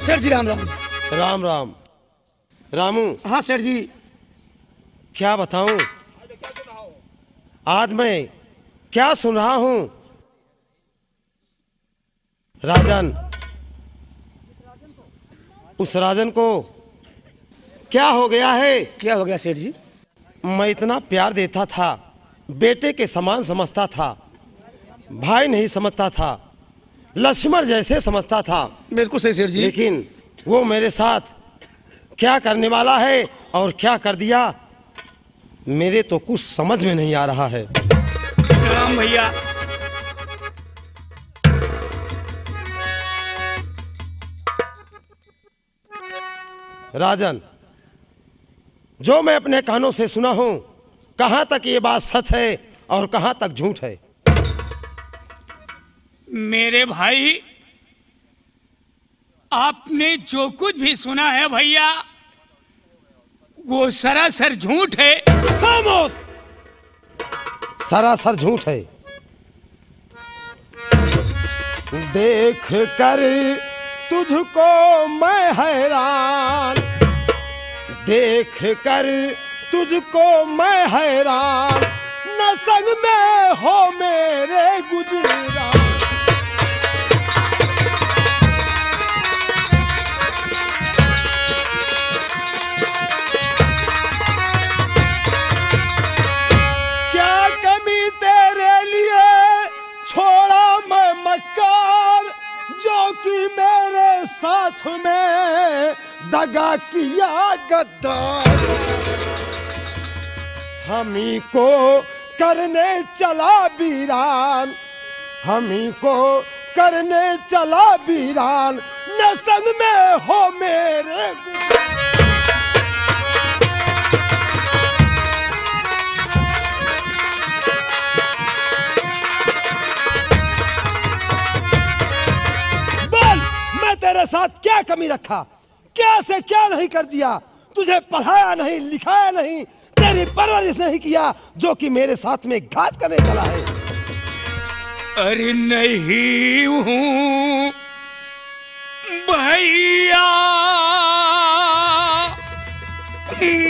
सेठ जी राम राम। राम राम। रामू। हाँ सेठ जी। क्या बताऊं, आज मैं क्या सुन रहा हूं। राजन, उस राजन को क्या हो गया है? क्या हो गया सेठ जी? मैं इतना प्यार देता था, बेटे के समान समझता था, भाई नहीं समझता था, लक्ष्मण जैसे समझता था। बिल्कुल सही सेठ जी। लेकिन वो मेरे साथ क्या करने वाला है और क्या कर दिया, मेरे तो कुछ समझ में नहीं आ रहा है। राम भैया। राजन, जो मैं अपने कानों से सुना हूं, कहां तक ये बात सच है और कहां तक झूठ है? मेरे भाई, आपने जो कुछ भी सुना है भैया, वो सरासर झूठ है। खामोश! सरासर झूठ है। देख कर तुझको मैं हैरान, देख कर तुझको मैं हैरान, न संग में हो मेरे गुजरान। क्या कमी तेरे लिए छोड़ा मैं मक्कार, जो कि मेरे साथ में दगा किया गद्दार। हमी को करने चला वीरान, हमी को करने चला वीरान, न संग में हो मेरे। तेरे साथ क्या कमी रखा, क्या से क्या नहीं कर दिया? तुझे पढ़ाया नहीं, लिखाया नहीं, तेरी परवरिश नहीं किया, जो कि मेरे साथ में घात करने चला है। अरे नहीं हूं भैया,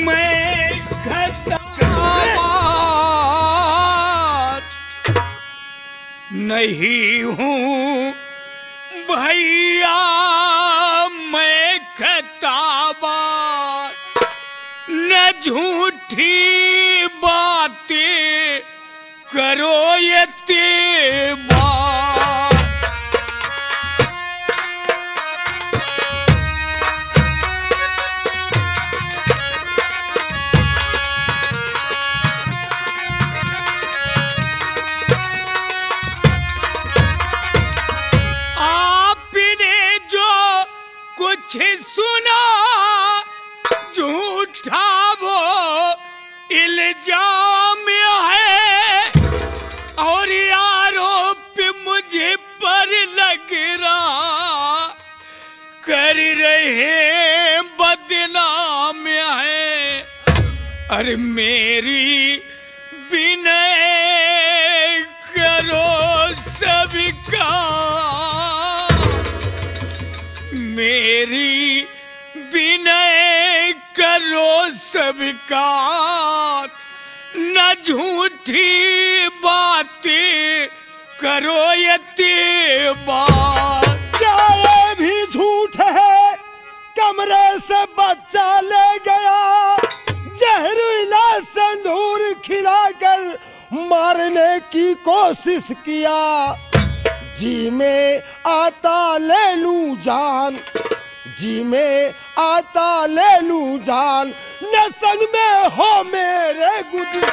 मैं नहीं हूं भैया, मैं खताबार, न झूठी बातें करो ये बात। कुछ सुना झूठा वो इल्जाम है, और आरोप मुझे पर लग रहा, कर रहे बदनाम है। अरे मेरी विनय करो सबका, मेरी विनय करो स्वीकार, न झूठी बातें करो ये बात। क्या ये भी झूठ है? कमरे से बच्चा ले गया, जहरीला सिंदूर खिलाकर मारने की कोशिश किया। जी में आता ले लूं जान, जी में आता ले लूं जान, न संग में हो मेरे गुजर।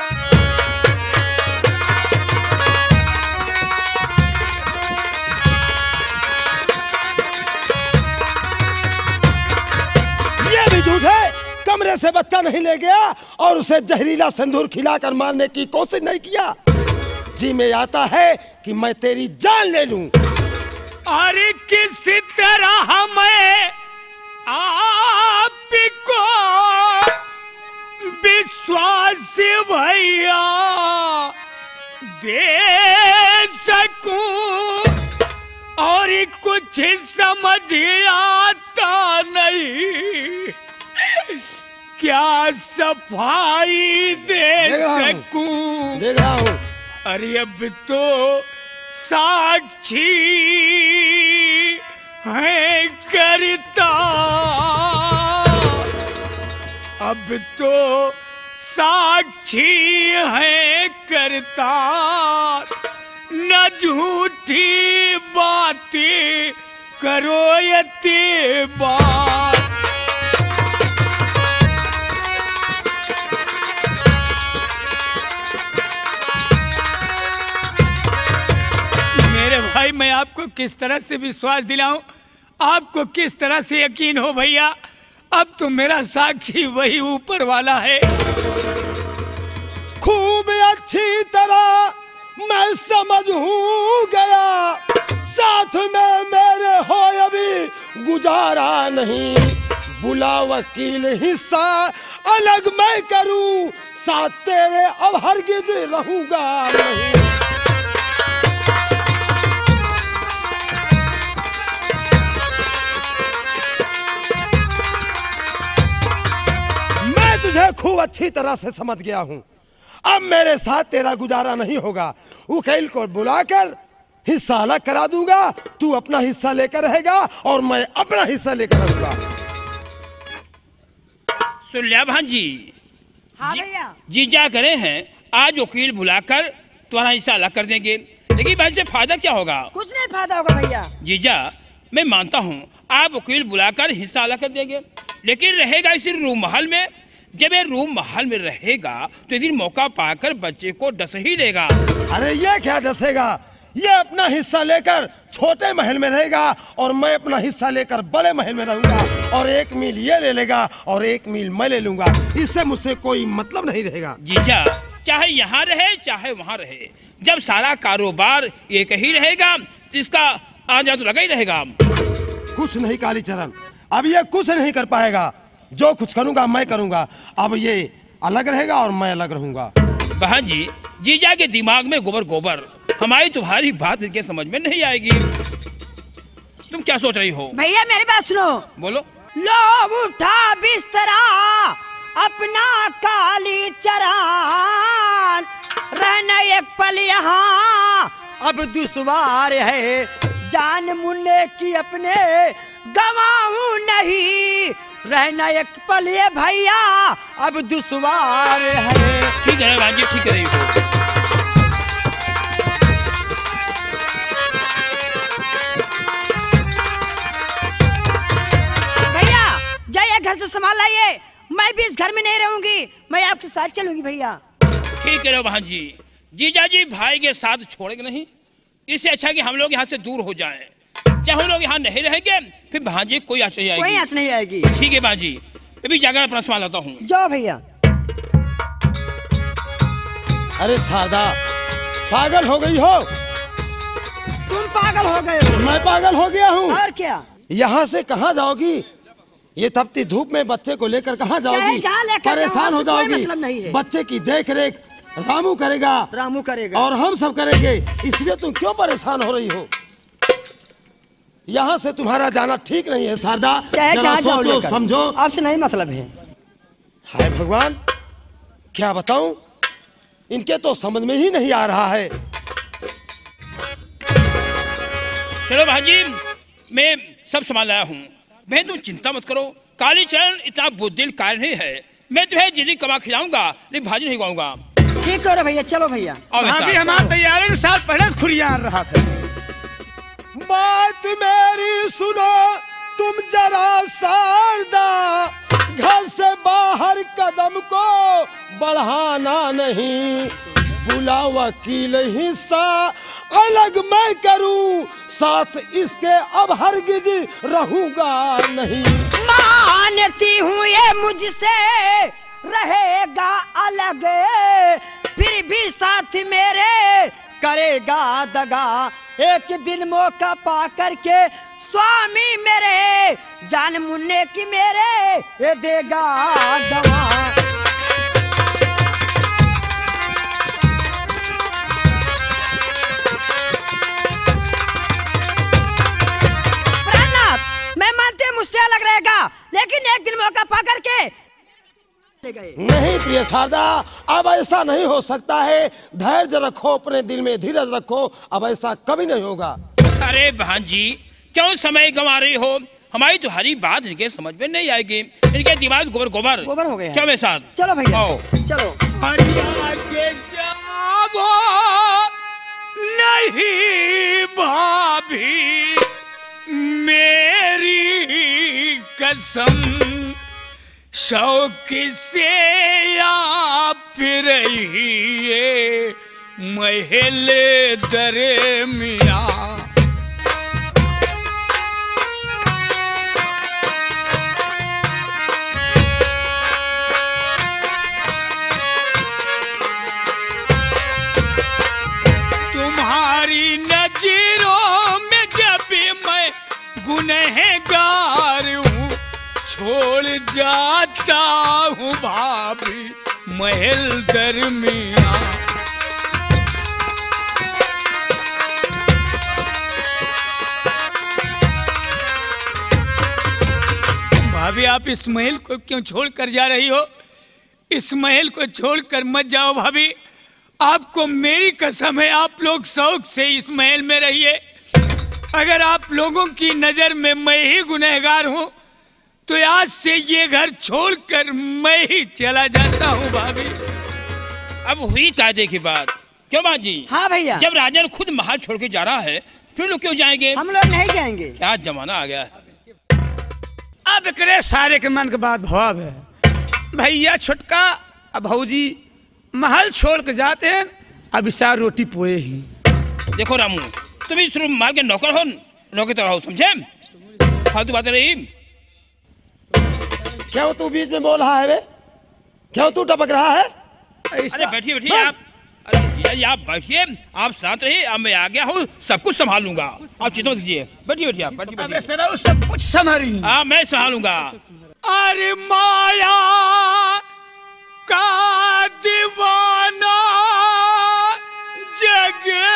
ये भी झूठ है, कमरे से बच्चा नहीं ले गया और उसे जहरीला सिंदूर खिलाकर मारने की कोशिश नहीं किया। जी में आता है कि मैं तेरी जान ले लूं। अरे किस तरह मैं आपको विश्वास भैया दे सकूं, और कुछ समझ आता होगा नहीं, क्या सफाई दे सकूं। देख रहा हूँ। अरे अब तो साक्षी है करता, अब तो साक्षी है करता, न झूठी बातें करो ये बात। मेरे भाई, मैं आपको किस तरह से विश्वास दिलाऊं, आपको किस तरह से यकीन हो भैया। अब तो मेरा साक्षी वही ऊपर वाला है। खूब अच्छी तरह मैं समझ हूँ गया, साथ में मेरे हो अभी गुजारा नहीं। बुला वकील हिस्सा अलग मैं करूँ, साथ तेरे अब हरगिज रहूंगा नहीं। तुझे खूब अच्छी तरह से समझ गया हूं, अब मेरे साथ तेरा गुजारा नहीं होगा। वकील को बुलाकर हिस्सा अलग करा दूंगा, तू अपना हिस्सा लेकर रहेगा और मैं अपना हिस्सा लेकर रहूंगा। सुन लिया भांजी। हाँ भैया। जीजा करे हैं आज वकील बुलाकर तुम्हारा हिस्सा अलग कर देंगे, लेकिन भाई से फायदा क्या होगा? कुछ नहीं फायदा होगा भैया। जीजा मैं मानता हूँ आप वकील बुलाकर हिस्सा अलग कर देंगे, लेकिन रहेगा इसी रूम महल में। जब ये रूम महल में रहेगा तो यदि मौका पाकर बच्चे को डस ही लेगा। अरे ये क्या डसेगा, ये अपना हिस्सा लेकर छोटे महल में रहेगा और मैं अपना हिस्सा लेकर बड़े महल में रहूंगा, और 1 मील ये ले लेगा और 1 मील मैं ले लूंगा। इससे मुझसे कोई मतलब नहीं रहेगा। जीजा चाहे यहाँ रहे चाहे वहाँ रहे, जब सारा कारोबार एक ही रहेगा तो इसका आना तो लगा ही रहेगा। कुछ नहीं कालीचरण, अब ये कुछ नहीं कर पाएगा। जो कुछ करूंगा मैं करूंगा, अब ये अलग रहेगा और मैं अलग रहूंगा। बहन जी, जीजा के दिमाग में गोबर गोबर, हमारी तुम्हारी बात इनके समझ में नहीं आएगी। तुम क्या सोच रही हो? भैया मेरी बात सुनो। बोलो। लो उठा बिस्तरा अपना काली चरान, रहना एक पल यहाँ अब दुश्वार है, जान मुन्ने की अपने गवाऊं नहीं, रहना एक पल ये भैया अब दुश्वार है। ठीक है भांजी, ठीक है। भैया जाइए घर से संभाल लाइए, मैं भी इस घर में नहीं रहूंगी, मैं आपके साथ चलूंगी भैया। ठीक है भांजी। जीजा जी भाई के साथ छोड़ेंगे नहीं, इससे अच्छा कि हम लोग यहाँ से दूर हो जाएं। चाहे हम लोग यहाँ नहीं रहेंगे फिर भांजी कोई आँच नहीं आएगी। कोई आँच नहीं आएगी। ठीक है भांजी, अभी जाकर अपना सामान लाता हूँ। जाओ भैया। अरे सादा, पागल हो गई हो? तुम पागल हो गए हो? मैं पागल हो गया हूँ। और क्या? यहाँ से कहाँ जाओगी? ये तपती धूप में बच्चे को लेकर कहाँ जाओगी? परेशान हो जाओगी। मतलब नहीं है। बच्चे की देख रेख रामू करेगा। रामू करेगा और हम सब करेंगे, इसलिए तुम क्यों परेशान हो रही हो? यहाँ से तुम्हारा जाना ठीक नहीं है शारदा, जरा सोचो समझो। आपसे नहीं मतलब है। हाय भगवान, क्या बताऊं, इनके तो समझ में ही नहीं आ रहा है। चलो भांजी, मैं सब सामान लाया हूँ, बहन तुम चिंता मत करो। कालीचरण इतना बुद्धिल कार्य नहीं है, मैं तुम्हें जिंदगी कमा खिलाऊंगा लेकिन भाजी नहीं खिलाऊंगा। ठीक है भैया, चलो भैया। अभी हमारा तैयारी में साथ पहले खुरिया रहा था। बात मेरी सुनो तुम जरा शारदा, घर से बाहर कदम को बढ़ाना नहीं। बुला वकील हिस्सा अलग मैं करूं, साथ इसके अब हरगिज रहूंगा नहीं। मानती हूँ ये मुझसे रहेगा अलग, फिर भी साथ मेरे करेगा दगा। एक दिन मौका पा करके स्वामी मेरे, जान मुन्ने की मेरे ये देगा गवा। मैं मानते मुझसे अलग ले गए। नहीं प्रिय शारदा, अब ऐसा नहीं हो सकता है। धैर्य रखो, अपने दिल में धीरज रखो, अब ऐसा कभी नहीं होगा। अरे बहन जी, क्यों समय गंवा रही हो? हमारी तो हरी बात इनके समझ में नहीं आएगी। इनके दिमाग गोबर गोबर गोबर हो गए हैं। चलो मेरे साथ। चलो भैया, आओ। चलो। आगे जाओ नहीं भाभी, मेरी कसम, शौक से आप रहिए महल दरमिया। तुम्हारी नजरों में जब मैं गुनहगार हूँ, छोड़ जाता हूँ भाभी महल दरमिया। भाभी आप इस महल को क्यों छोड़ कर जा रही हो? इस महल को छोड़कर मत जाओ भाभी, आपको मेरी कसम है, आप लोग शौक से इस महल में रहिए। अगर आप लोगों की नजर में मैं ही गुनहगार हूं तो आज से ये घर छोड़कर मैं ही चला जाता हूं भाभी। अब हुई कायदे की बात, क्यों बात जी? हाँ भैया, जब राजा खुद महल छोड़ के जा रहा है, फिर लोग क्यों जाएंगे? हम लोग नहीं जाएंगे। क्या जमाना आ गया है। अब करे सारे के मन के बात भाव है भैया छोटका, अब भौजी महल छोड़ के जाते हैं, अब इसा रोटी पोए ही। देखो रामू, तुम इस माल के नौकर हो, नौकर तरह हो, समझे? फालतू बातें रही। क्यों तू बीच में बोल रहा है बे? क्यों तू टपक रहा है? अरे बैठिए बैठिए आप। अरे जी आप बैठिए, आप शांत रहिए। अब मैं आ गया हूँ, सब कुछ संभालूंगा, आप चिंता मत कीजिए। बैठिए बैठिए आप, बैठिए अब बैठिए। सर सब कुछ संभाली। हाँ मैं संभालूंगा। अरे माया का दीवाना जगे,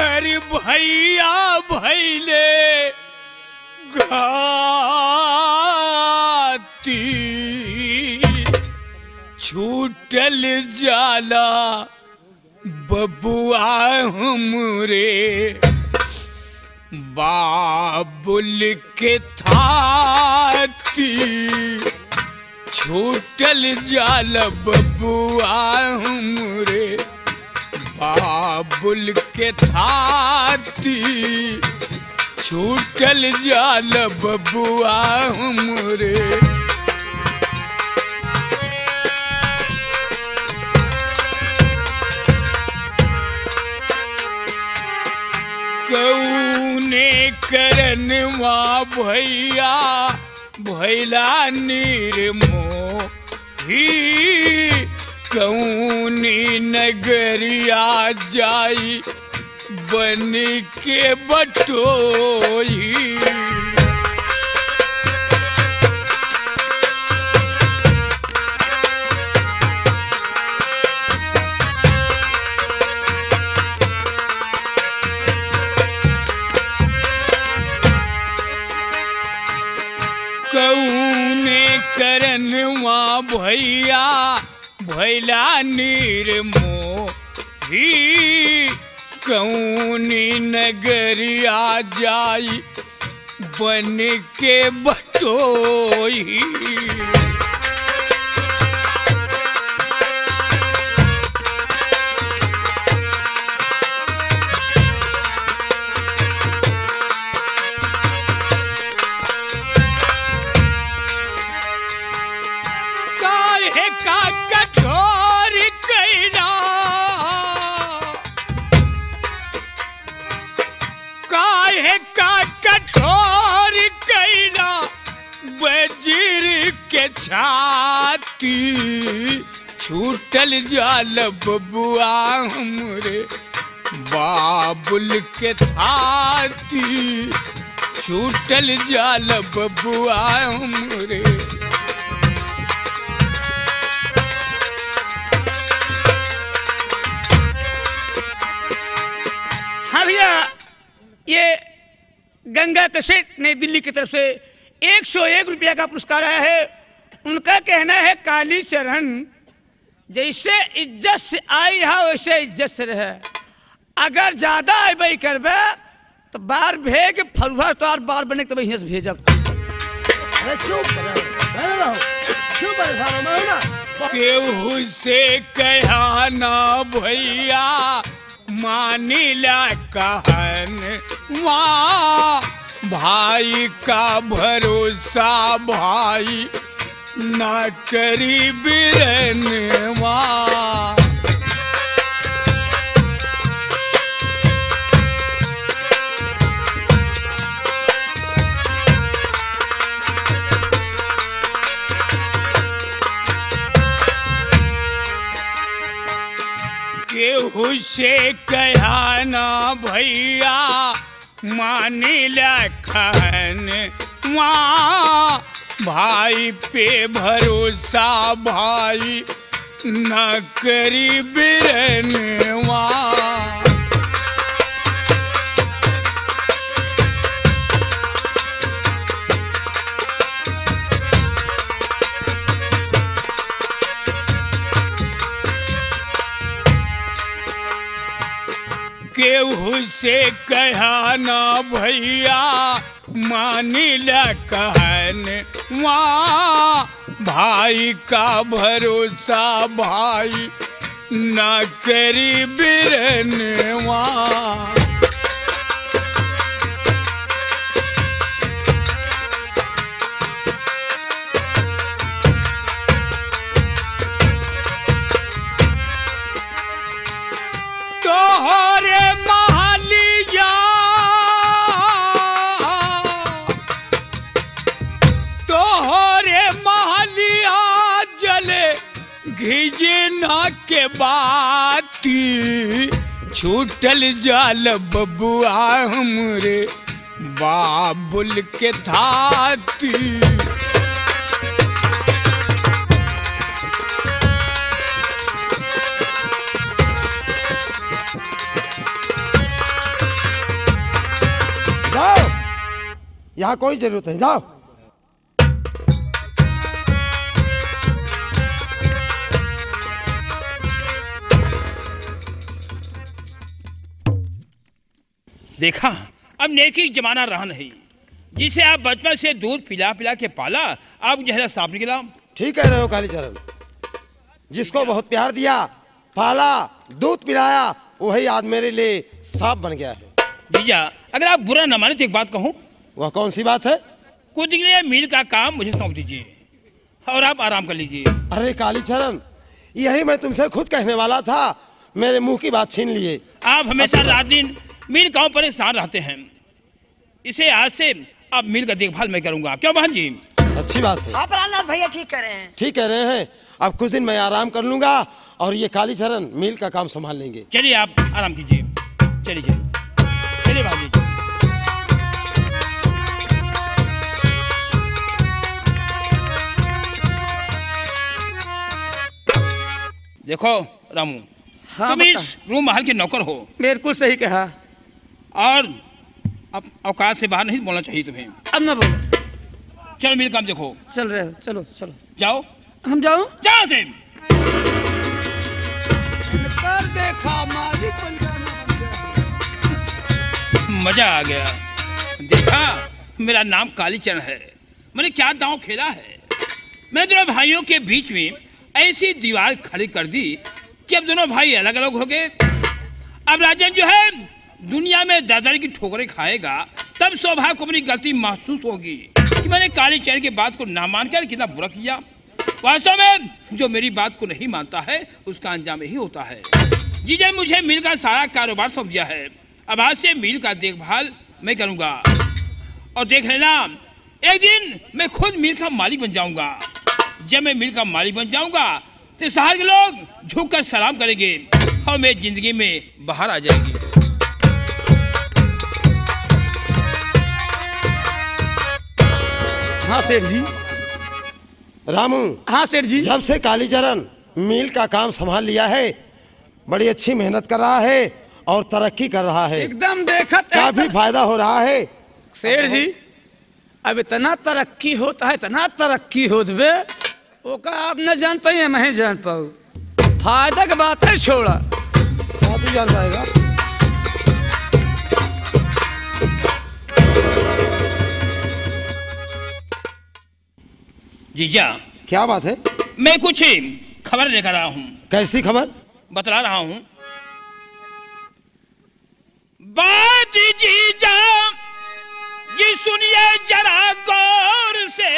अरे भैया भैले घाती, छूटल जाला बबुआ हमरे, बाबुल के थाती, छूटल जाल बबुआ हमरे, बाबुल के थाती, छूटल जाल बबुआ हमरे। कौने करनवा भैया भैला निर्मोही, कौनी नगरिया जाई बन के बटोही। कौने करनवा भैया भैला निर्मोही, कौनी नगरिया जाई बन के बटोही। काहे का कठोर कैला, काहे का कठोर कैला वजीर के छाती, छूटल जाल बबुआ हमरे, बाबुल के थाती, छूटल जाल बबुआ हमरे। हाँ भैया, ये गंगा कैसेट नई दिल्ली की तरफ से 101 रुपया का पुरस्कार आया है। उनका कहना है कालीचरण जैसे इज्जत से आई रहा वैसे इज्जत से रहे, अगर ज्यादा अबई करबे तो बार भेज फरुहा तो और बार बने तो वहीं से भेजब। अरे चुप रहो, क्यों परेशान हो? मैं ना केहू से कहा ना भैया मानिला कहन वाह, भाई का भरोसा भाई ना करी बिरनवा। केहू से कहा ना भैया मानिला कहन वहाँ, भाई पे भरोसा भाई न करी बिरनवा। केहू से कहा ना भैया मानिला कहन वहाँ, भाई का भरोसा भाई न करी बिरनवा। तोहरे महलिया तोहरे महलिया जले घिजे ना के बाती, छूटल जाल बबुआ हमरे बाबुल के थाती। जाओ, यहाँ कोई जरूरत नहीं, जाओ। देखा, अब नेकी जमाना रहा नहीं। जिसे आप बचपन से दूध पिला पिला के पाला, आप जहरा साफ निकला। ठीक कह रहे हो कालीचरण, जिसको बहुत प्यार दिया, पाला, दूध पिलाया, वही आज मेरे लिए सांप बन गया है। जीजा, अगर आप बुरा न माने तो एक बात कहूँ। वह कौन सी बात है? कुछ दिन के लिए मील का काम मुझे सौंप दीजिए और आप आराम कर लीजिए। अरे कालीचरण, यही मैं तुमसे खुद कहने वाला था, मेरे मुंह की बात छीन लिए। आप हमेशा रात दिन मील गाँव परेशान रहते हैं, इसे आज से अब मील का देखभाल मैं करूंगा। क्यों बहन जी? अच्छी बात है। हाँ प्राणनाथ भैया ठीक कह रहे हैं। ठीक कह रहे हैं। अब कुछ दिन मैं आराम कर लूंगा और ये कालीचरण मील का काम संभाल लेंगे। चलिए आप आराम कीजिए, चलिए चलिए चलिए भाभी। देखो रामू, हाँ, तुम इस रूम महल के नौकर हो। बिल्कुल सही कहा। और अब औकात से बाहर नहीं बोलना चाहिए तुम्हें। अब ना बोलो, चलो मील काम देखो। चल रहे हो, चलो चलो। जाओ, हम जाओ। जाओ से। कर देखा मालिक बन जाना। मजा आ गया। देखा, मेरा नाम कालीचरण है। मैंने क्या दांव खेला है। मैंने दोनों भाइयों के बीच में ऐसी दीवार खड़ी कर दी कि अब दोनों भाई अलग अलग हो गए। अब राजन जो है दुनिया में दादारी की ठोकरें खाएगा, तब सौभाग्य को अपनी गलती महसूस होगी कि मैंने कालीचरण की बात को ना मानकर कितना बुरा किया। वास्तव में जो मेरी बात को नहीं मानता है उसका अंजाम यही होता है। जीजा मुझे मिल का सारा कारोबार सौंप दिया है। अब आज से मिल का देखभाल मैं करूंगा और देख लेना, एक दिन मैं खुद मिल का मालिक बन जाऊंगा। जब मैं मिल का मालिक बन जाऊंगा तो शहर के लोग झुककर सलाम करेंगे और मेरी जिंदगी में बाहर आ जाएंगे। हाँ सेठ जी। रामू, हाँ सेठ जी। जब से कालीचरण मील का काम संभाल लिया है, बड़ी अच्छी मेहनत कर रहा है और तरक्की कर रहा है। एकदम देखत काफी फायदा हो रहा है। सेठ जी, अब इतना तरक्की होता है, इतना तरक्की हो दबे ओका आप न जान पाइए, मैं जान पाऊँ। फायदा की बात है, छोड़ा आप ही जान पाएगा। जीजा क्या बात है? मैं कुछ खबर लेकर आया हूँ। कैसी खबर? बतला रहा हूँ। बात जीजा जी सुनिए जरा गौर से,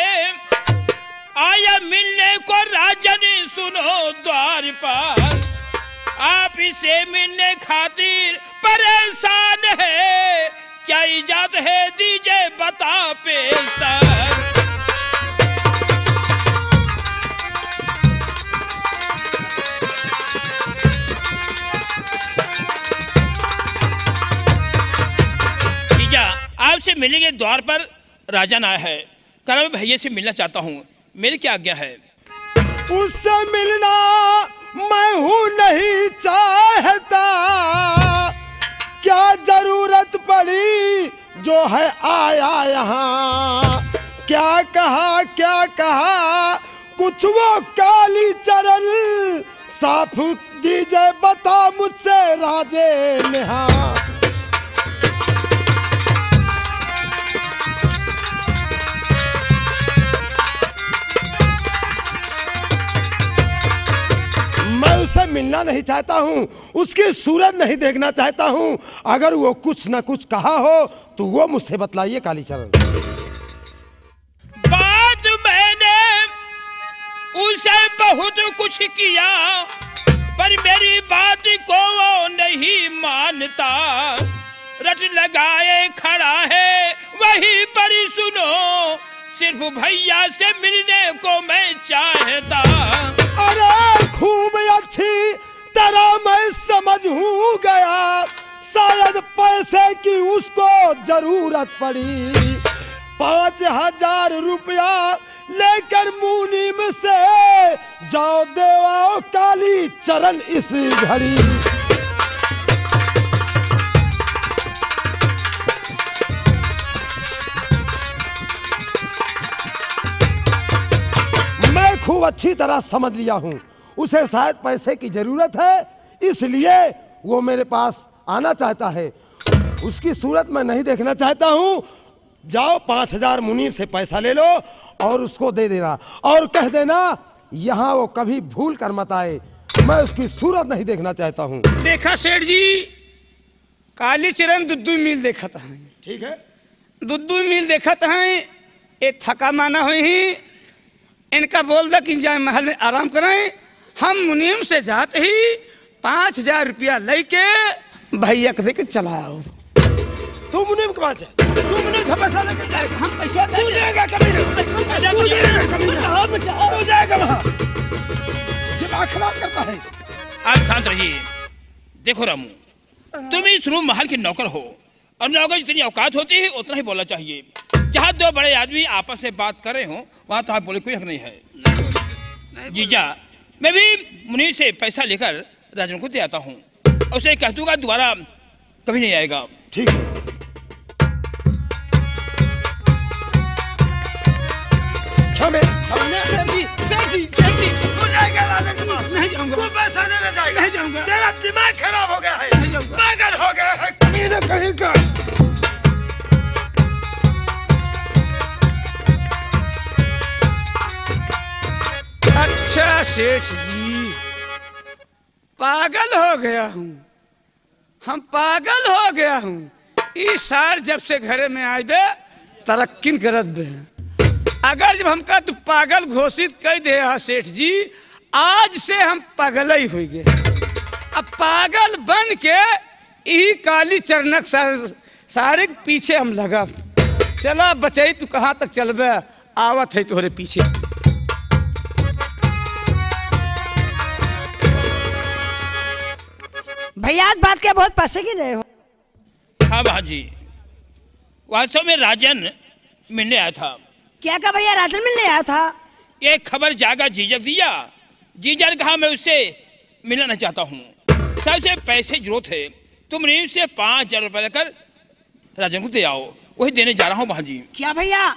आया मिलने को राजन सुनो द्वार पर, आप इसे मिलने खातिर परेशान है, क्या इजाजत है दीजिए बता पेशतर। आपसे मिलने के द्वार पर राजन आया है, कल मैं भैया से मिलना चाहता हूँ, मेरी क्या आज्ञा है? उससे मिलना मैं हूँ नहीं चाहता, क्या जरूरत पड़ी जो है आया यहाँ। क्या कहा कुछ वो काली चरण, साफ दीजिए बता मुझसे राजे नेहा। उससे मिलना नहीं चाहता हूँ, उसकी सूरत नहीं देखना चाहता हूँ। अगर वो कुछ न कुछ कहा हो तो वो मुझसे बतलाइए कालीचरण। बात मैंने उसे बहुत कुछ किया, पर मेरी बात को वो नहीं मानता। रट लगाए खड़ा है वहीं पर सुनो, सिर्फ भैया से मिलने को मैं चाहता। अरे खूब अच्छी तरह मैं समझ हूँ गया, शायद पैसे की उसको जरूरत पड़ी। 5000 रुपया लेकर मुनीम से जाओ देवाओ काली चरण इस घड़ी। मैं खूब अच्छी तरह समझ लिया हूँ, उसे शायद पैसे की जरूरत है, इसलिए वो मेरे पास आना चाहता है। उसकी सूरत मैं नहीं देखना चाहता हूँ। जाओ 5000 मुनीर से पैसा ले लो और उसको दे देना, और कह देना यहाँ वो कभी भूल कर मत आए, मैं उसकी सूरत नहीं देखना चाहता हूँ। देखा सेठ जी, काली चरण दुद्दू मील देखा था। ठीक है, दुद्दू मील देखा था, ये थका माना हुई ही इनका बोल दो कि जाए महल में आराम कराएं। हम मुनीम से जाते ही 5000 रुपया लेके भैया के देके चला आओ। तू मुनीम के पास है, तू मुनीम से पैसा लेके जाएगा, हम पैसा तू जाएगा कभी तू जाएगा वहाँ, दिमाग खराब करता है। आप शांत रहिए। देखो रामू, तुम इस रूम महल के नौकर हो, और नौकर जितनी औकात होती है उतना ही बोलना चाहिए। जहाँ दो बड़े आदमी आपस में बात कर रहे हो वहाँ तो आप बोले कोई हक नहीं है। जीजा, मैं भी मुनीर से पैसा लेकर राजन को दे आता हूँ, उसे कह दूंगा दोबारा कभी नहीं आएगा। ठीक है। नहीं जाऊंगा, तू पैसा देने जाएगा? नहीं जाऊंगा। तेरा दिमाग खराब हो गया है, पागल हो गया है, कमीने कहीं का। अच्छा सेठ जी, पागल हो गया हूँ, हम पागल हो गया हूँ। इस साल जब से घर में आए बे तरक्की करत बे, अगर जब हमका तू पागल घोषित कर दे सेठ जी, आज से हम पागल ही हो गए। अब पागल बन के यही काली चरणक सारे पीछे हम लगा। चला बचाई, तू कहाँ तक चलबे, आवत है तोहरे पीछे। भैया आज बात क्या बहुत पैसे की रहे हो। हाँ बहन जी, वास्तव में राजन मिलने आया था। क्या कहा भैया, राजन मिलने आया था? एक खबर जागा जीजक दिया, जीजा ने कहा मैं उससे मिलना चाहता हूँ, सबसे पैसे जरूरत है, तुम से 5000 रुपये लेकर राजन को दे आओ, वही देने जा रहा हूँ बहन जी। क्या भैया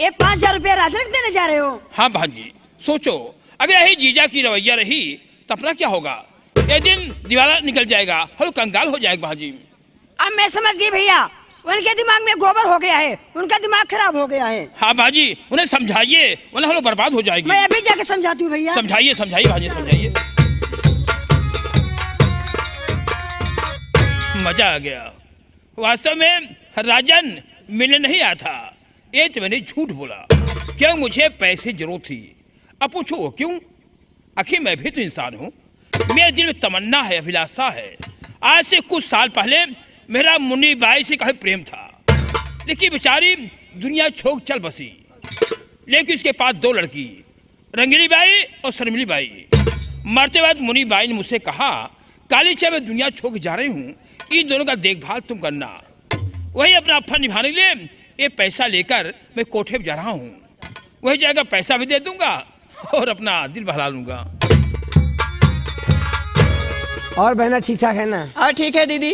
ये 5000 रुपया राजन को देने जा रहे हो? हाँ भांजी, सोचो अगर यही जीजा की रवैया रही तो अपना क्या होगा? एक दिन दीवाला निकल जाएगा, हम कंगाल हो जाएगा भांजी। अब मैं समझ गई भैया, उनके दिमाग में गोबर हो गया है, उनका दिमाग खराब हो गया है। हाँ भाजी, उन्हें समझाइए वरना हम लोग बर्बाद हो जाएगी। मैं अभी जाके समझाती हूँ भैया। समझाइए समझाइए भाजी, समझाइए। मजा आ गया। वास्तव में राजन मिलने नहीं आया था, ये तो मैंने झूठ बोला। क्यों? मुझे पैसे जरूरत थी। अब पूछो क्यों? आखिर मैं भी तो इंसान हूँ, मेरे दिल में तमन्ना है, अभिलाषा है। आज से कुछ साल पहले मेरा मुन्नी बाई से कहीं प्रेम था, लेकिन बेचारी दुनिया छोड़ चल बसी। लेकिन उसके पास 2 लड़की, रंगीली बाई और शर्मिली बाई। मरते वक्त मुन्नी बाई ने मुझसे कहा, काली चाय मैं दुनिया छोड़ जा रही हूँ, इन दोनों का देखभाल तुम करना। वही अपना अफा निभाने के लिए ये पैसा लेकर मैं कोठे पे जा रहा हूँ। वही जाकर पैसा भी दे दूंगा और अपना दिल बहला लूंगा। और बहना ठीक ठाक है ना? हाँ ठीक है दीदी।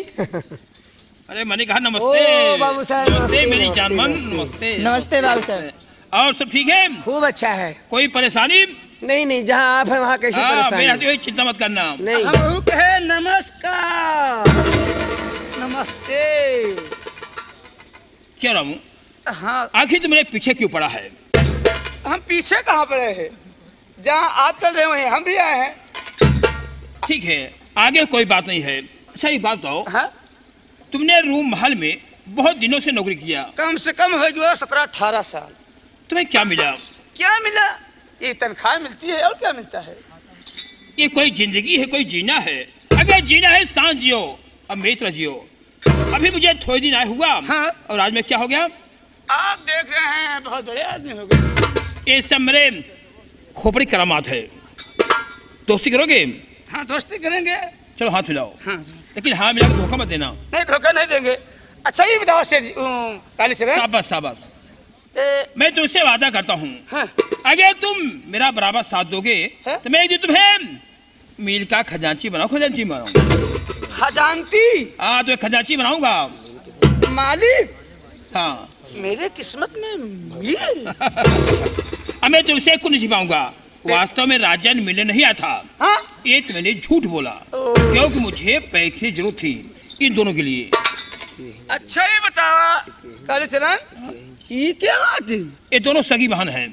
अरे मैंने कहा ओ, नमस्ते। बाबू साहब, नमस्ते नमस्ते, मेरी नमस्ते। जानमन, नमस्ते। नमस्ते बाबू साहब। और सब ठीक है? खूब अच्छा है। कोई परेशानी? नहीं, जहाँ आप है वहाँ कैसी हाँ, परेशानी? मैं आती हुई चिंता मत करना। नहीं, हम कहे नमस्कार। नमस्ते। क्या रामू, हाँ, आखिर तुम मेरे पीछे क्यों पड़ा है? हम पीछे कहाँ पड़े हैं? जहाँ आप चल रहे हो वहीं हम भी आए हैं। ठीक है, आगे कोई बात नहीं है। अच्छा एक बात बताओ, हाँ? तुमने रूम महल में बहुत दिनों से नौकरी किया, कम से कम हो गया 17-18 साल। तुम्हें क्या मिला? क्या मिला? ये तनख्वाह मिलती है और क्या मिलता है? ये कोई जिंदगी है? कोई जीना है? अगर जीना है सांस जियो, अब मेरी तरह जियो। अभी मुझे थोड़े दिन आए हुआ, हाँ। और आज मैं क्या हो गया? आप देख रहे हैं बहुत बड़े आदमी हो गए। ये सब मेरे खोपड़ी करामात है। दोस्ती करोगे? हाँ दोस्ती करेंगे। चलो हाथ मिलाओ। हाँ लेकिन हाँ मिला के धोखा मत देना। नहीं, धोखा नहीं देंगे। अच्छा ये बताओ सेठ जी, काली सर, शाबाश शाबाश। मैं तुमसे वादा करता हूँ, हाँ, अगर तुम मेरा बराबर साथ दोगे है? तो मैं एक दिन तुम्हें मील का खजांची खजांची बनाऊंगा। खजांती? हाँ, तो खजांची बनाऊंगा। मालिक, हाँ। मेरे किस्मत में मिल। अब मैं तुमसे कुछ नहीं छिपाऊंगा। वास्तव में राजन मिलने नहीं आया था। हाँ? ये तो मैंने झूठ बोला, क्योंकि मुझे पैसे जरूरत थी इन दोनों के लिए। अच्छा ये बताओ काली चरण, ये क्या बात है? ये दोनों सगी बहन हैं।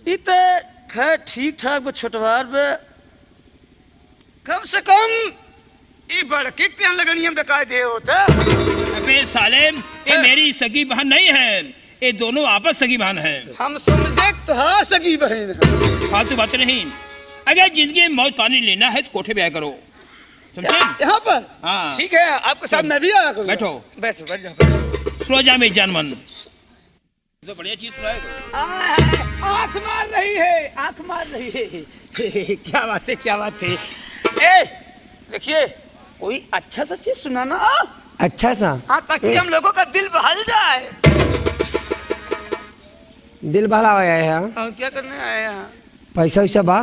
ये तो खैर ठीक ठाक छोटवार में कम से कम ये बड़के क्या लगनी हम डकाए दे होता। अबे साले, ये मेरी सगी बहन नहीं है, ये दोनों आपस सगी बहन हैं। हम समझे तो हाँ सगी बहन है। फालतू बातें नहीं। अगर जिंदगी में मौज पानी लेना है तो कोठे पे आया करो, समझे? यहाँ पर? हाँ। ठीक है, आपके साथ मैं भी आया करूँगा। बैठो। बैठो, बैठ जाओ। सो जा मेरी जानमन। तो बढ़िया चीज सुनाएगा। आँख मार रही है, आँख मार रही है। क्या बात है, क्या बात है। ए, देखिए कोई अच्छा सा चीज सुनाना। अच्छा सा। हाँ, ताकि हम लोगों का दिल बहल जाए। दिल बहला हुआ है। और क्या करने आए यहाँ? पैसा वैसा बा?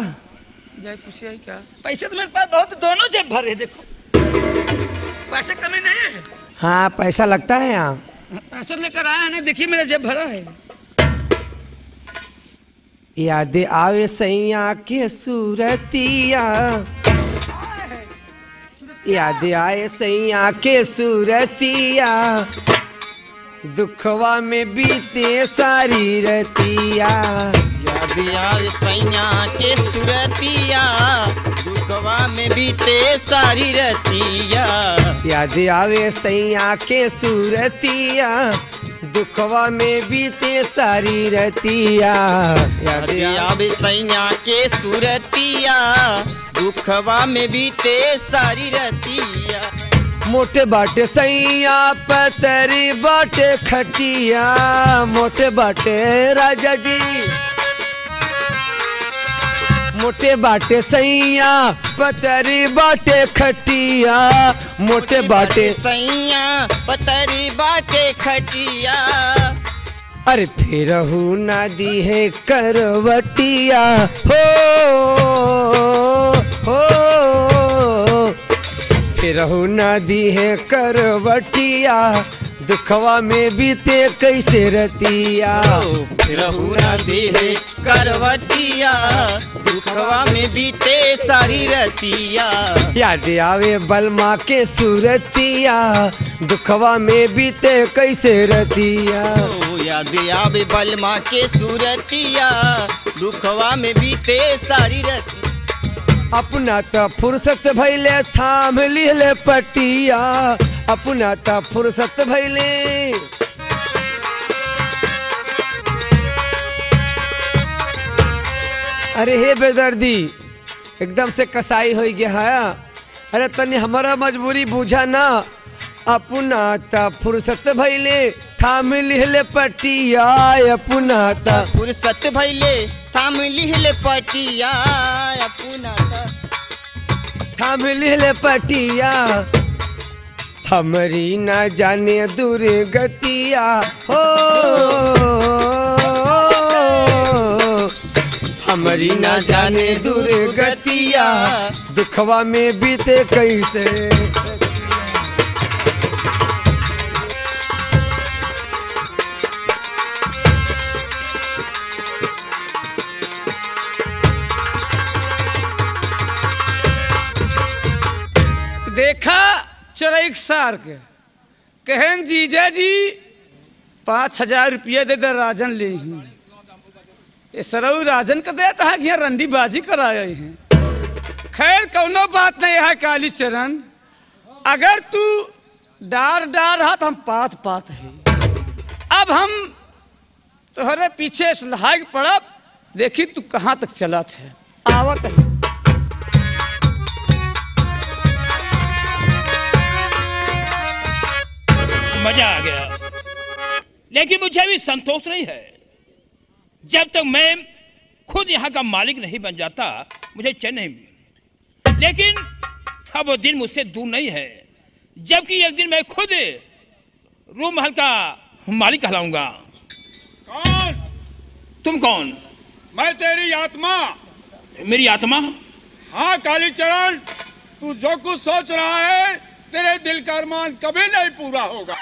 जाए पूछिए क्या? पैसे तो मेरे पास बहुत, दोनों जेब भरे, देखो पैसे कमी नहीं है। हाँ, पैसा लगता है यहाँ। पैसे लेकर आया है ना, देखिए मेरा जेब भरा है। याद आवे सैया के सूरतिया, याद आए सैया के सूरतिया, दुखवा में बीते सारी रतिया। याद आए सैया के सुरतिया, दुखवा में बीते सारी रतिया। याद आवे सैया के सूरतिया, दुखवा में बीते सारी रतिया। याद आवे सैया के सुरतिया, दुखवा में बीते सारी रतिया। मोटे बाटे सैया पतरी बाटे खटिया, मोटे बाटे राजा जी, मोटे बाटे सैया पतरी बाटे खटिया, मोटे बाटे सैया पतरी बाटे खटिया। अरे फिर ना दी है करवटिया, हो फिर ना दी है करवटिया, दुखवा में बीते कैसे रतिया। रहू न देहे करवटिया, दुखवा में बीते सारी रतिया। याद आवे बलमा के सूरतिया, दुखवा में बीते कैसे रतिया। याद आवे बलमा के सूरतिया, दुखवा में बीते सारी रतिया। अपना त फुर्सत भैले थाम लिहले पटिया, अपना त फुर्सत भैले। अरे हे बेदर्दी, एकदम से कसाई हो गया है। अरे तनी हमारा मजबूरी बुझा ना। अपना त फुर्सत भैले थाम लिहले पटिया, अपना त फुर्सत भैले थाम लिहले पटिया, अपना थाम लिहले पटिया। हमरी न जाने दुर्गतिया हो, हमरी न जाने दुर्गतिया, दुखवा में बीते कैसे। देखा चरैक सार के कहन जीजा जी 5,000 रुपया दे दे राजन ले ही। ये सरऊ राजन का देता है कि रंडी बाजी कराए हैं। खैर कौनो बात नहीं है काली चरण, अगर तू डार डार हाथ हम पात पात है। अब हम तोहरे पीछे लहाग पड़ब, देखी तू कहाँ तक चला थे। आवत है मजा आ गया, लेकिन मुझे भी संतोष नहीं है। जब तक मैं खुद यहाँ का मालिक नहीं बन जाता मुझे चैन नहीं मिली। लेकिन अब वो दिन मुझसे दूर नहीं है, जबकि एक दिन मैं खुद रूम महल का मालिक कहलाऊंगा। कौन? तुम कौन? मैं तेरी आत्मा। मेरी आत्मा? हाँ कालीचरण, तू जो कुछ सोच रहा है तेरे दिल का अरमान कभी नहीं पूरा होगा।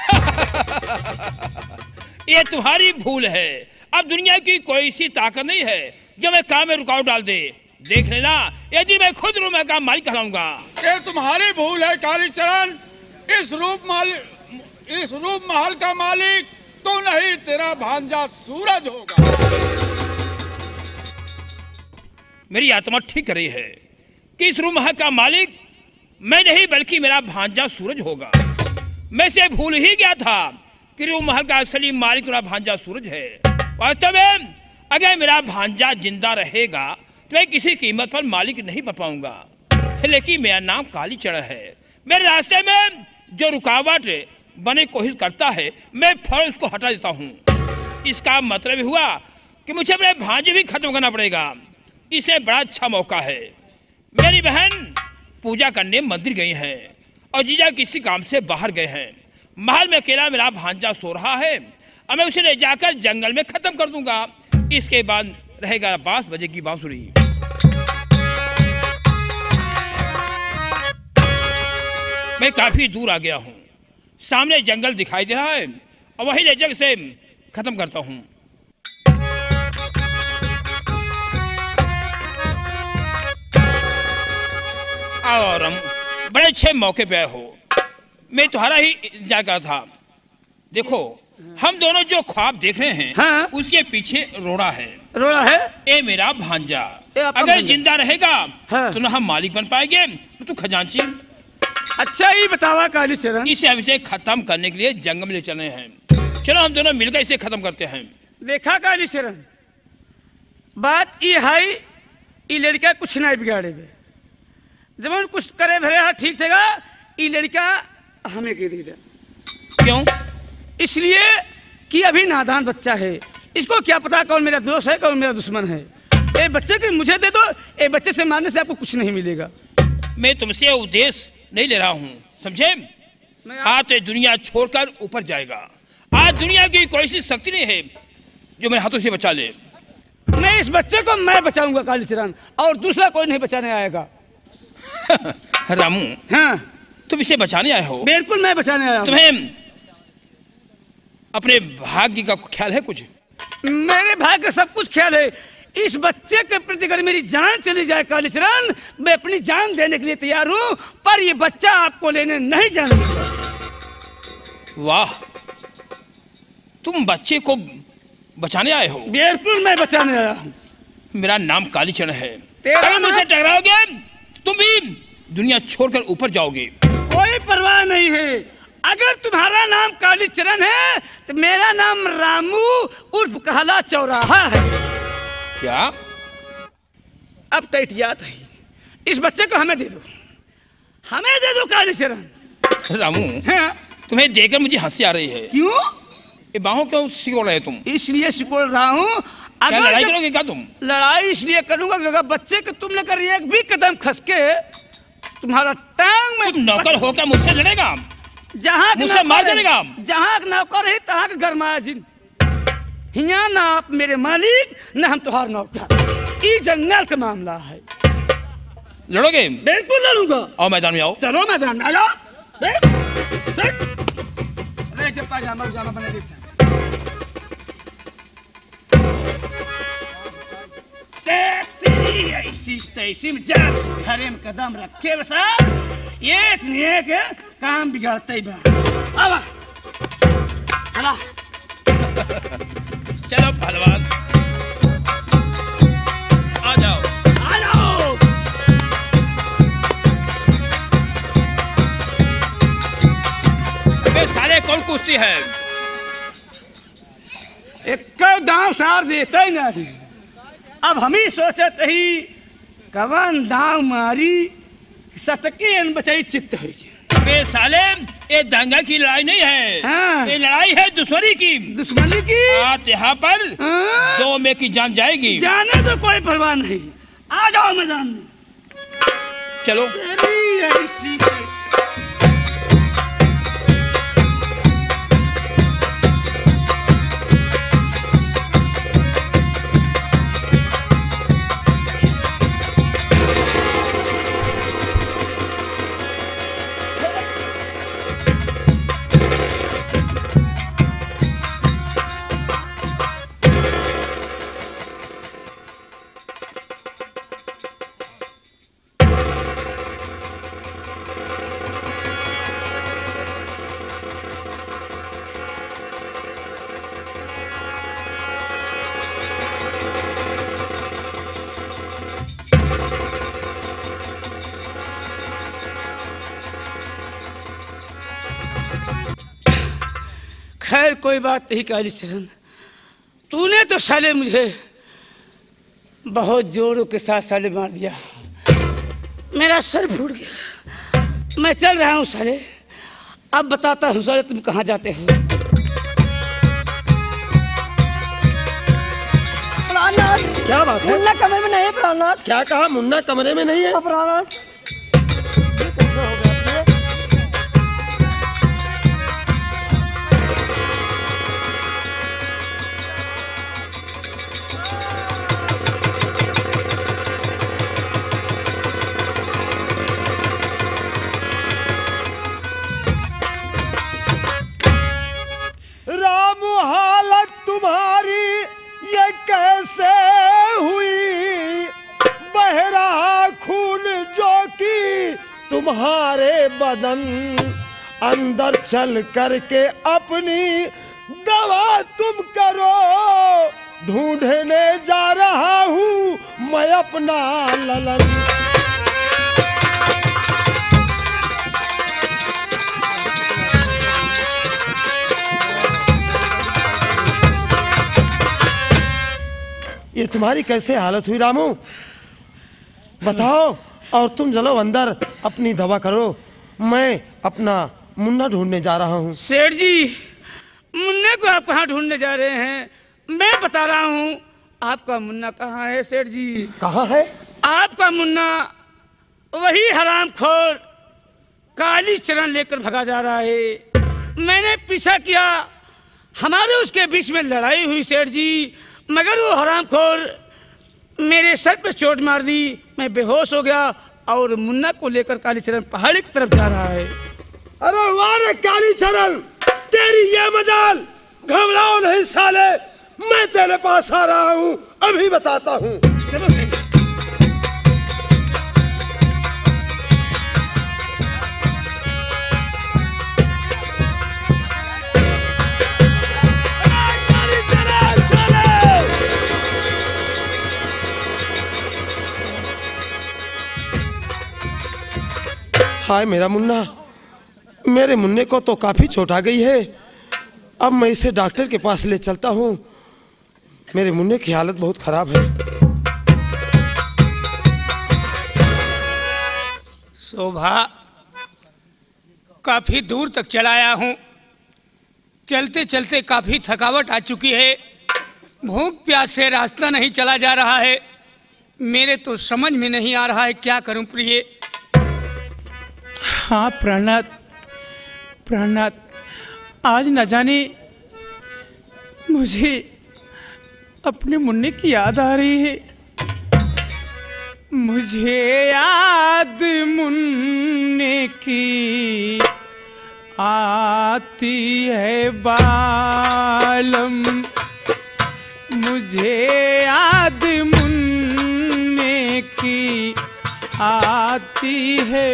ये तुम्हारी भूल है। अब दुनिया की कोई सी ताकत नहीं है जो मैं काम में रुकावट डाल दे। देख लेना, ये दिन मैं खुद रूम का मालिक कहलाऊंगा। ये तुम्हारी भूल है कालीचरण। इस रूप महल का मालिक तो नहीं, तेरा भांजा सूरज होगा। मेरी आत्मा ठीक कर रही है कि इस रूम महल का मालिक मैं नहीं बल्कि मेरा भांजा सूरज होगा। मैं से भूल ही गया था कि रूम महल का असली मालिक मेरा भांजा सूरज है। वास्तव में अगर मेरा भांजा जिंदा रहेगा तो मैं किसी कीमत पर मालिक नहीं बन पाऊंगा। लेकिन मेरा नाम कालीचरण है। मेरे रास्ते में जो रुकावट बने कोशिश करता है मैं फौरन उसको हटा देता हूँ। इसका मतलब हुआ कि मुझे अपने भांजे भी खत्म करना पड़ेगा। इसे बड़ा अच्छा मौका है। मेरी बहन पूजा करने मंदिर गई हैं और जीजा किसी काम से बाहर गए हैं। महल में अकेला मेरा भांजा सो रहा है और मैं उसे ले जाकर जंगल में खत्म कर दूंगा। इसके बाद रहेगा 12 बजे की बांसुरी। मैं काफी दूर आ गया हूँ, सामने जंगल दिखाई दे रहा है और वही ले जाकर से खत्म करता हूँ। और हम बड़े अच्छे मौके पे आए हो। मैं तुम्हारा ही इंतजार कर रहा था। देखो हम दोनों जो ख्वाब देख रहे हैं, हाँ? उसके पीछे रोड़ा है। रोड़ा है? ए मेरा भांजा आपका अगर भांजा। जिंदा रहेगा हाँ। तो ना हम मालिक बन पाएंगे तो तू खजांची। अच्छा ही बतावा कालीचरण। इसे हम इसे खत्म करने के लिए जंगल में ले चले हैं। चलो हम दोनों मिलकर इसे खत्म करते हैं। देखा कालीचरण, बात ये है ये लड़का कुछ नहीं बिगाड़े बे। जब हम कुछ करे धरे हाँ ठीक ठेगा, ये लड़का हमें कह दी। क्यों? इसलिए कि अभी नादान बच्चा है, इसको क्या पता कौन मेरा दोस्त है कौन मेरा दुश्मन है। ये बच्चे को मुझे दे दो, ये बच्चे से मारने से आपको कुछ नहीं मिलेगा। मैं तुमसे उपदेश नहीं ले रहा हूँ, समझे? हाथ दुनिया छोड़कर ऊपर जाएगा। आज दुनिया की कोई सी शक्ति नहीं है जो मेरे हाथों से बचा ले। मैं इस बच्चे को मैं बचाऊंगा कालीचरण, और दूसरा कोई नहीं बचाने आएगा। रामू, हाँ तुम इसे बचाने आए हो? बिल्कुल मैं बचाने आया हूँ। तुम्हें अपने भाग्य का ख्याल है कुछ? मेरे भाई का सब कुछ ख्याल है। इस बच्चे के प्रति अगर मेरी जान चली जाए कालीचरण, मैं अपनी जान देने के लिए तैयार हूं, पर ये बच्चा आपको लेने नहीं जाने। वाह, तुम बच्चे को बचाने आए हो? बिल्कुल मैं बचाने आया हूं। मेरा नाम कालीचरण है। तेरा अगर मुझसे टकराओगे तो तुम भी दुनिया छोड़कर ऊपर जाओगे। कोई परवाह नहीं है। अगर तुम्हारा नाम कालीचरण है तो मेरा नाम रामू उर्फ कहला चौराहा है। क्या? अब टैटियात है। इस बच्चे को हमें दे दो, हमें दे दो कालीचरण। रामू, हाँ? तुम्हें देखकर मुझे हंसी आ रही है। क्यों? ये बाहों क्यों सिकोड़ रहे तुम? इसलिए सिकोड़ रहा हूँ। क्या लड़ाई करोगे क्या तुम? लड़ाई इसलिए करूंगा कि अगर बच्चे के तुमने कर एक भी कदम खसके तुम्हारा टांग में। तुम नौकर होकर मुझसे लड़ेगा? जहाँ मुझसे मार देगा? जहाँ नौकर है तहाँ के गरमाया जिन। हिया ना आप मेरे मालिक ना हम तुम्हार नौकर। ये जंगल का मामला है। लड़ोगे? बिल्कुल लड़ूंगा। आओ मैदान में आओ। चलो मैदान में आ जाओ। पाजामा उजामा बना देता ऐसी तैसी में जब घरे में कदम रखे बसा एक न एक काम बिगाड़ते ही बा। अब चलो पहलवान, आ जाओ। आ जाओ। बे साले कौन कुश्ती है? एक दांव सार देता ही नहीं। अब हम ही सोचते ही कवन दांव मारी सटके अन बचाई चित्त हो जाए। बे साले, ये दंगा की लड़ाई नहीं है। हाँ। ये लड़ाई है दुश्मनी की। दुश्मनी की? आज यहाँ पर हाँ? 2 में की जान जाएगी। जाने तो कोई परवाह नहीं। आ जाओ मैदान में। चलो। ऐसी खैर कोई बात नहीं कालीचरण, तूने तो साले मुझे बहुत जोरों के साथ साले मार दिया। मेरा सर फूट गया। मैं चल रहा हूँ साले। अब बताता हूँ साले तुम कहाँ जाते हो। क्या बात है? मुन्ना कमरे में नहीं है प्राणनाथ। क्या कहा? मुन्ना कमरे में नहीं है? प्राणनाथ राम, हालत तुम्हारी ये कैसे हुई? बह रहा खून जो कि तुम्हारे बदन, अंदर चल करके अपनी दवा तुम करो। ढूंढने जा रहा हूँ मैं अपना ललन। ये तुम्हारी कैसे हालत हुई रामू? बताओ। और तुम चलो अंदर अपनी दवा करो, मैं अपना मुन्ना ढूंढने जा रहा हूँ। सेठ जी, मुन्ने को आप कहाँ ढूंढने जा रहे हैं? मैं बता रहा हूँ आपका मुन्ना कहाँ है सेठ जी। कहाँ है? आपका मुन्ना वही हरामखोर कालीचरण लेकर भगा जा रहा है। मैंने पीछा किया, हमारे उसके बीच में लड़ाई हुई सेठ जी, मगर वो हरामखोर मेरे सर पे चोट मार दी। मैं बेहोश हो गया और मुन्ना को लेकर कालीचरण पहाड़ी की तरफ जा रहा है। अरे वाह रे कालीचरण, तेरी ये मजाल, घबराओ नहीं साले, मैं तेरे पास आ रहा हूँ, अभी बताता हूँ। चलो सही। हाय मेरा मुन्ना, मेरे मुन्ने को तो काफी चोट आ गई है। अब मैं इसे डॉक्टर के पास ले चलता हूँ। मेरे मुन्ने की हालत बहुत खराब है। शोभा, काफी दूर तक चलाया हूँ, चलते चलते काफी थकावट आ चुकी है। भूख प्यास से रास्ता नहीं चला जा रहा है। मेरे तो समझ में नहीं आ रहा है क्या करूं प्रिय। हाँ प्राणनाथ, प्राणनाथ, आज न जाने मुझे अपने मुन्ने की याद आ रही है। मुझे याद मुन्ने की आती है बालम, मुझे याद मुन्ने की आती है।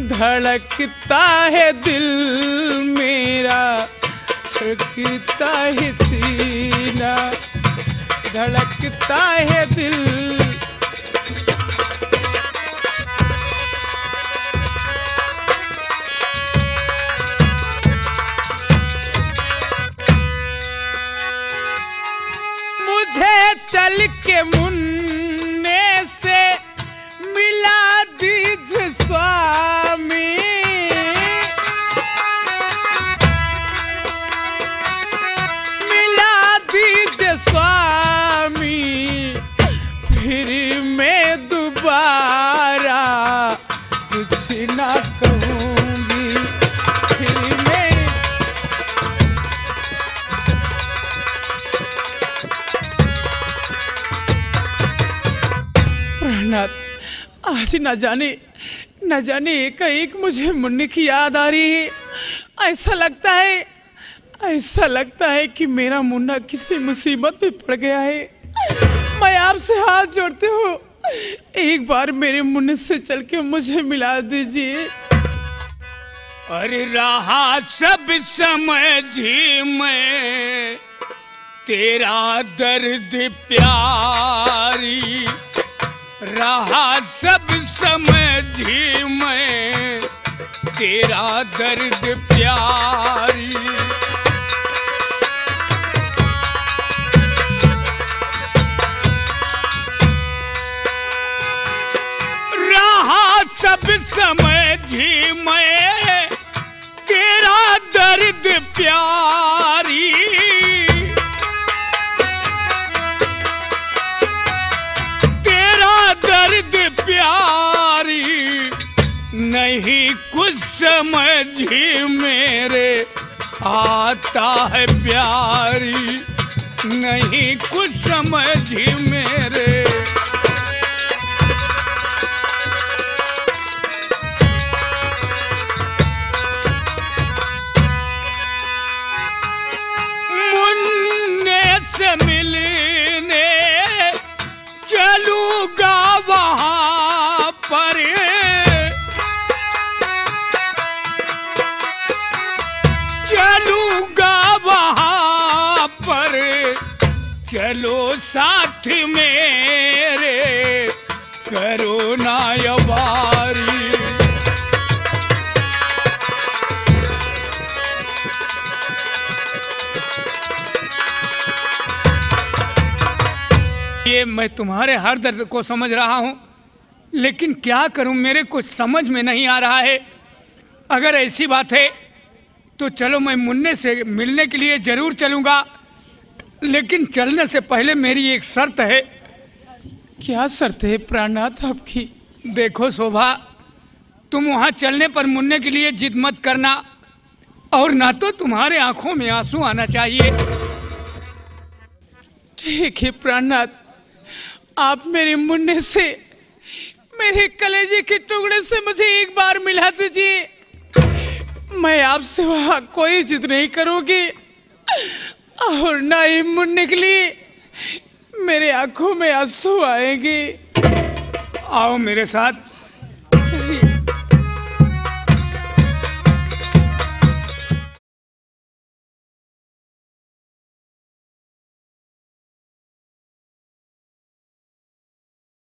धड़कता है दिल मेरा, धड़कता है सीना, धड़कता है दिल। मुझे चल के मुन्ने से मिला दीजिए स्वामी, मिला दीजिए स्वामी, फिर मैं दोबारा कुछ ना कहूँगी, फिर मैं। प्रहलाद, आज न जाने एकाएक मुझे मुन्ने की याद आ रही है। ऐसा लगता है कि मेरा मुन्ना किसी मुसीबत में पड़ गया है। मैं आपसे हाथ जोड़ते हूँ, एक बार मेरे मुन्ने से चल के मुझे मिला दीजिए। अरे रहा सब समझी मैं तेरा दर्द प्यारी, रहा सब समझी मैं तेरा दर्द प्यारी। रहा सब समझी मैं तेरा दर्द प्यारी, दर्द प्यारी, नहीं कुछ समझी मेरे आता है प्यारी, नहीं कुछ समझी मेरे। मुन्ने से मिलने चलूंगा वहाँ पर, चलूंगा वहाँ पर, चलो साथ मेरे करो ना यवारी। ये मैं तुम्हारे हर दर्द को समझ रहा हूँ, लेकिन क्या करूँ, मेरे कुछ समझ में नहीं आ रहा है। अगर ऐसी बात है तो चलो मैं मुन्ने से मिलने के लिए ज़रूर चलूँगा, लेकिन चलने से पहले मेरी एक शर्त है। क्या शर्त है प्राणनाथ आपकी? देखो शोभा, तुम वहां चलने पर मुन्ने के लिए जिद मत करना, और ना तो तुम्हारे आंखों में आंसू आना चाहिए। ठीक है प्राणनाथ, आप मेरे मुन्ने से, मेरे कलेजे के टुकड़े से मुझे एक बार मिला दीजिए। मैं आपसे वहां कोई जिद नहीं करूंगी, और ना ही मुन्ने के लिए मेरे आंखों में आंसू आएंगे। आओ मेरे साथ।